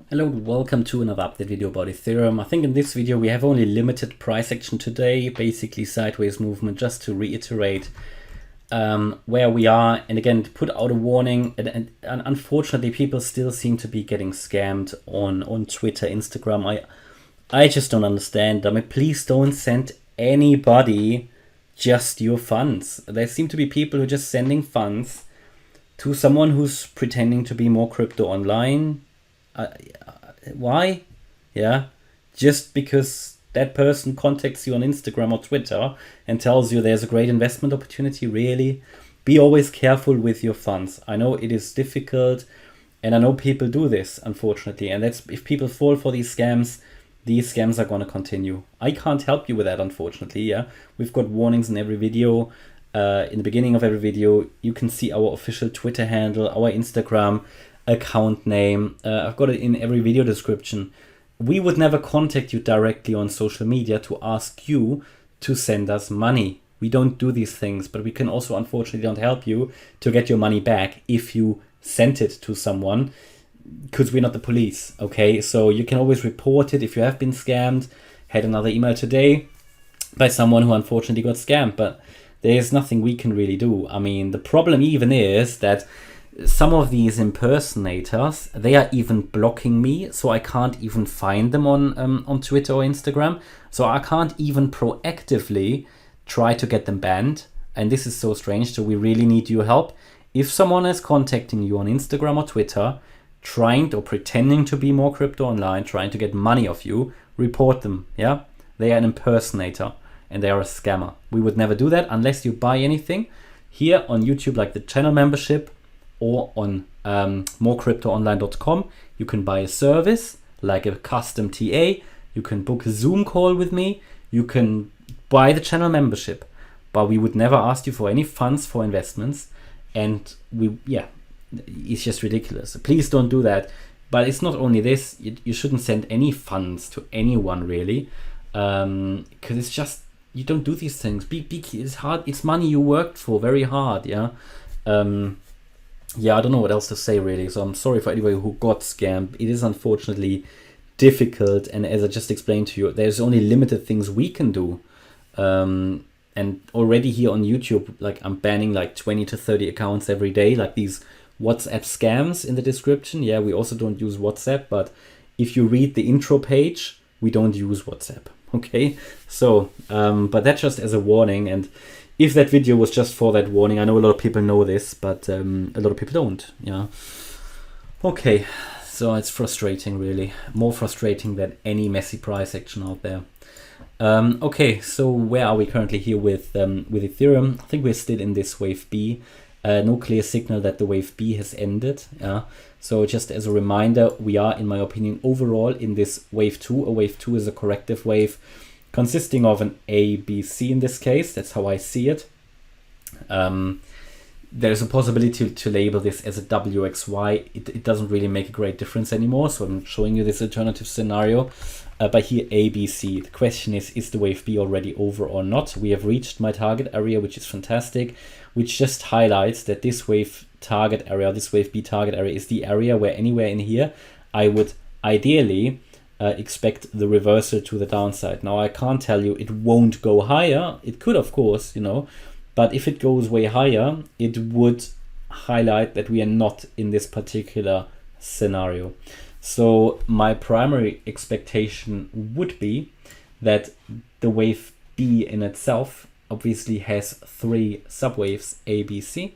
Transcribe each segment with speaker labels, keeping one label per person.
Speaker 1: Hello, welcome to another update video about Ethereum. I think in this video we have only limited price action today, basically sideways movement, just to reiterate where we are, and again to put out a warning. And unfortunately people still seem to be getting scammed on Twitter, Instagram. I just don't understand. I mean, please don't send anybody just your funds. There seem to be people who are just sending funds to someone who's pretending to be more crypto online. Why? Yeah, just because that person contacts you on Instagram or Twitter and tells you there's a great investment opportunity. Really, be always careful with your funds. I know it is difficult, and I know people do this, unfortunately, and that's, if people fall for these scams are going to continue. I can't help you with that, unfortunately. Yeah, we've got warnings in every video. In the beginning of every video you can see our official Twitter handle, our Instagram account name. I've got it in every video description. We would never contact you directly on social media to ask you to send us money. We don't do these things, but we can also unfortunately don't help you to get your money back if you sent it to someone, because we're not the police. Okay, so you can always report it if you have been scammed. Had another email today by someone who unfortunately got scammed, but there's nothing we can really do. I mean, the problem even is that some of these impersonators, they are even blocking me, so I can't even find them on Twitter or Instagram. So I can't even proactively try to get them banned. And this is so strange, so we really need your help. If someone is contacting you on Instagram or Twitter, trying or pretending to be more crypto online, trying to get money off you, report them. Yeah, they are an impersonator and they are a scammer. We would never do that unless you buy anything here on YouTube, like the channel membership, or on morecryptoonline.com. You can buy a service like a custom TA. You can book a Zoom call with me. You can buy the channel membership, but we would never ask you for any funds for investments. And it's just ridiculous. Please don't do that. But it's not only this. You shouldn't send any funds to anyone, really, because it's just, you don't do these things. It's hard. It's money you worked for very hard. Yeah. I don't know what else to say, really. So I'm sorry for anybody who got scammed. It is unfortunately difficult, and as I just explained to you, there's only limited things we can do. And already here on YouTube, like, I'm banning like 20 to 30 accounts every day, like these WhatsApp scams in the description. Yeah, we also don't use WhatsApp, but if you read the intro page, we don't use WhatsApp. Okay, so but that's just as a warning. And if that video was just for that warning, I know a lot of people know this, but a lot of people don't. Yeah. Okay, so it's frustrating, really. More frustrating than any messy price action out there. Okay, so where are we currently here with Ethereum? I think we're still in this wave B. No clear signal that the wave B has ended. Yeah. So just as a reminder, we are, in my opinion, overall in this wave 2. A wave 2 is a corrective wave consisting of an A, B, C in this case. That's how I see it. There's a possibility to label this as a WXY. It doesn't really make a great difference anymore, so I'm showing you this alternative scenario. But here, A, B, C. The question is the wave B already over or not? We have reached my target area, which is fantastic, which just highlights that this wave target area, this wave B target area, is the area where anywhere in here I would ideally expect the reversal to the downside. Now, I can't tell you it won't go higher. It could, of course, but if it goes way higher, it would highlight that we are not in this particular scenario. So my primary expectation would be that the wave B in itself obviously has 3 subwaves, A, B, C,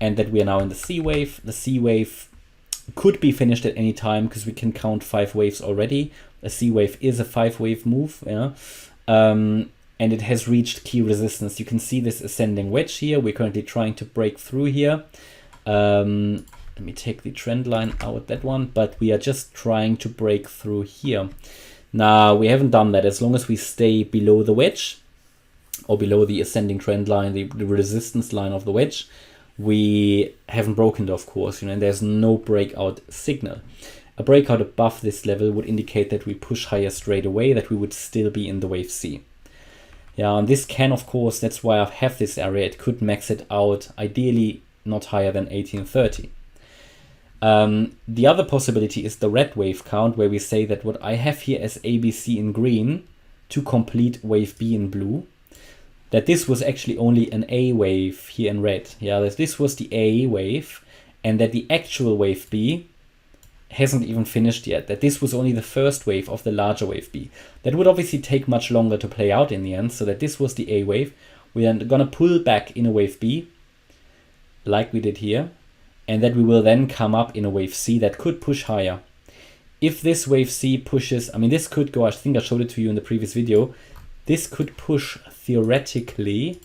Speaker 1: and that we are now in the C wave. The C wave could be finished at any time because we can count 5 waves already. A C wave is a 5-wave move, yeah. And it has reached key resistance. You can see this ascending wedge here. We're currently trying to break through here. Let me take the trend line out, that one, but we are just trying to break through here. Now, we haven't done that. As long as we stay below the wedge or below the ascending trend line, the resistance line of the wedge, we haven't broken it, of course, and there's no breakout signal. A breakout above this level would indicate that we push higher straight away, that we would still be in the wave C. Yeah, and this can, of course, that's why I have this area. It could max it out, ideally not higher than 1830. The other possibility is the red wave count, where we say that what I have here as ABC in green to complete wave B in blue, that this was actually only an A wave here in red. Yeah, that this was the A wave, and that the actual wave B hasn't even finished yet, that this was only the first wave of the larger wave B. That would obviously take much longer to play out in the end, so that this was the A wave. We're then gonna pull back in a wave B, like we did here, and that we will then come up in a wave C that could push higher. If this wave C pushes, I mean, this could go, I think I showed it to you in the previous video, this could push theoretically,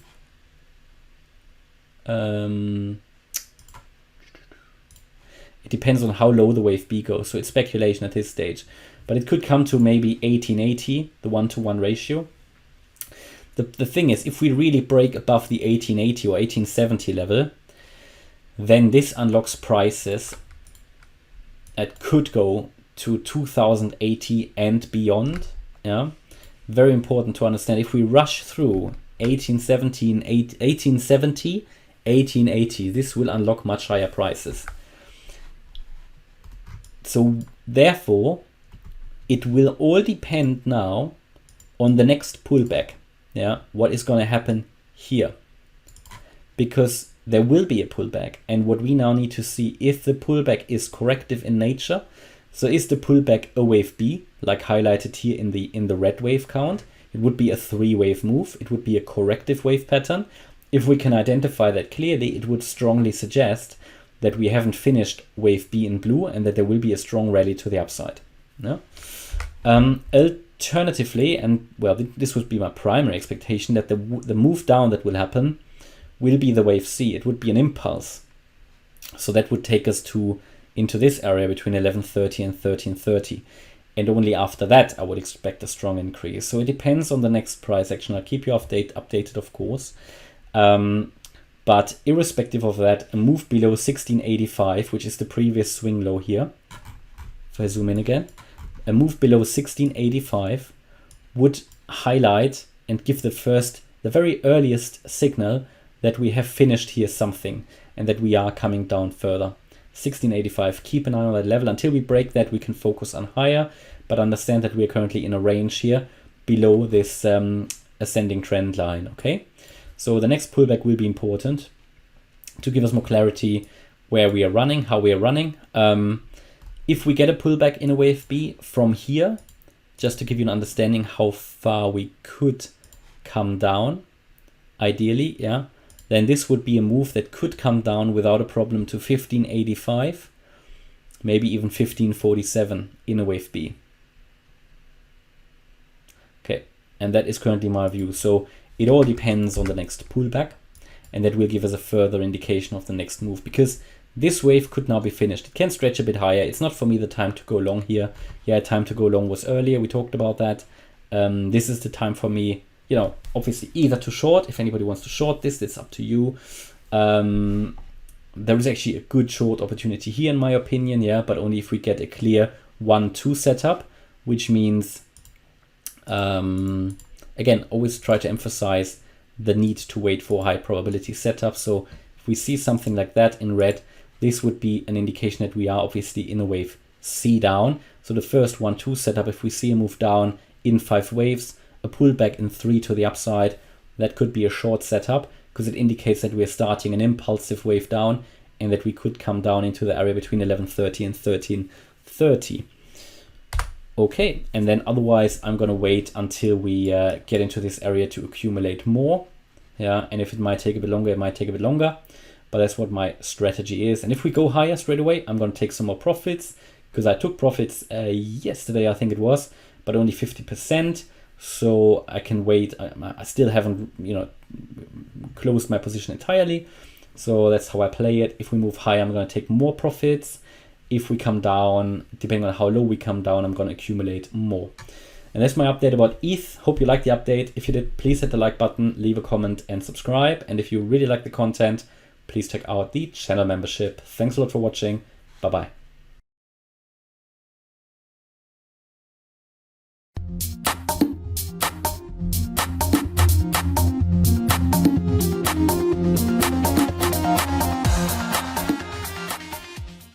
Speaker 1: it depends on how low the wave B goes, so it's speculation at this stage. But it could come to maybe 1880, the 1-to-1 ratio. The thing is, if we really break above the 1880 or 1870 level, then this unlocks prices that could go to 2080 and beyond. Yeah, very important to understand. If we rush through 1870, 1880, this will unlock much higher prices. So therefore, it will all depend now on the next pullback. Yeah, what is going to happen here? Because there will be a pullback, and what we now need to see if the pullback is corrective in nature. So is the pullback a wave B, like highlighted here in the red wave count? It would be a 3-wave move. It would be a corrective wave pattern. If we can identify that clearly, it would strongly suggest that we haven't finished wave B in blue and that there will be a strong rally to the upside. No? Alternatively, and well, this would be my primary expectation, that the move down that will happen will be the wave C. It would be an impulse. So that would take us into this area between 1130 and 1330. And only after that, I would expect a strong increase. So it depends on the next price action. I'll keep you updated, of course. But irrespective of that, a move below 1685, which is the previous swing low here, if I zoom in again, a move below 1685 would highlight and give the very earliest signal that we have finished here something and that we are coming down further. 1685, keep an eye on that level. Until we break that, we can focus on higher, but understand that we are currently in a range here below this ascending trend line, okay? So the next pullback will be important to give us more clarity where we are running, how we are running. If we get a pullback in a wave B from here, just to give you an understanding how far we could come down, ideally, yeah, then this would be a move that could come down without a problem to 1585, maybe even 1547 in a wave B. Okay, and that is currently my view. So it all depends on the next pullback, and that will give us a further indication of the next move, because this wave could now be finished. It can stretch a bit higher. It's not for me the time to go long here. Yeah, time to go long was earlier. We talked about that. This is the time for me, you know, obviously either to short. If anybody wants to short this, it's up to you. There is actually a good short opportunity here in my opinion, yeah, but only if we get a clear 1-2 setup, which means, again, always try to emphasize the need to wait for high probability setup. So if we see something like that in red, this would be an indication that we are obviously in a wave C down. So the first 1-2 setup, if we see a move down in 5 waves, a pullback in 3 to the upside, that could be a short setup, because it indicates that we're starting an impulsive wave down and that we could come down into the area between 1130 and 1330. Okay, and then otherwise I'm gonna wait until we get into this area to accumulate more. Yeah, and if it might take a bit longer, it might take a bit longer, but that's what my strategy is. And if we go higher straight away, I'm gonna take some more profits, because I took profits yesterday, I think it was, but only 50%. So I can wait. I still haven't, you know, closed my position entirely. So that's how I play it. If we move higher, I'm going to take more profits. If we come down, depending on how low we come down, I'm going to accumulate more. And that's my update about ETH. Hope you liked the update. If you did, please hit the like button, leave a comment and subscribe. And if you really like the content, please check out the channel membership. Thanks a lot for watching. Bye-bye.